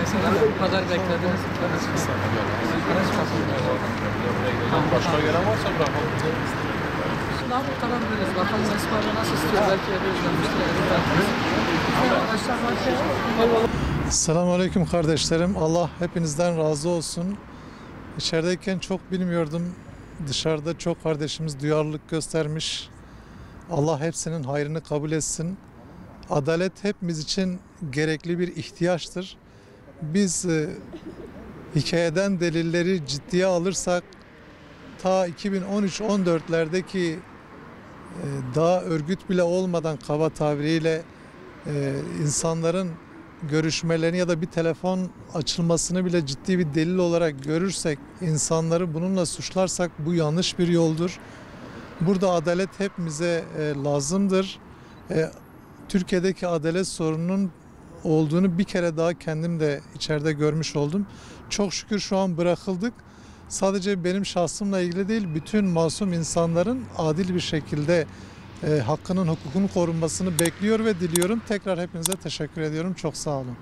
mesela? Bu kadar beklediniz. Başka gelen varsa bırakalım. Daha bu kadar biliriz. Bakalım Espar'la nasıl istiyor? Belki evi özlemiştir. Arkadaşlar var. Selamünaleyküm kardeşlerim. Allah hepinizden razı olsun. İçerideyken çok bilmiyordum. Dışarıda çok kardeşimiz duyarlılık göstermiş. Allah hepsinin hayrını kabul etsin. Adalet hepimiz için gerekli bir ihtiyaçtır. Biz hikayeden delilleri ciddiye alırsak ta 2013-14'lerdeki daha örgüt bile olmadan kaba tabiriyle insanların görüşmelerini ya da bir telefon açılmasını bile ciddi bir delil olarak görürsek, insanları bununla suçlarsak bu yanlış bir yoldur. Burada adalet hepimize lazımdır. Türkiye'deki adalet sorununun olduğunu bir kere daha kendim de içeride görmüş oldum. Çok şükür şu an bırakıldık. Sadece benim şahsımla ilgili değil, bütün masum insanların adil bir şekilde hakkının, hukukunun korunmasını bekliyor ve diliyorum. Tekrar hepinize teşekkür ediyorum. Çok sağ olun.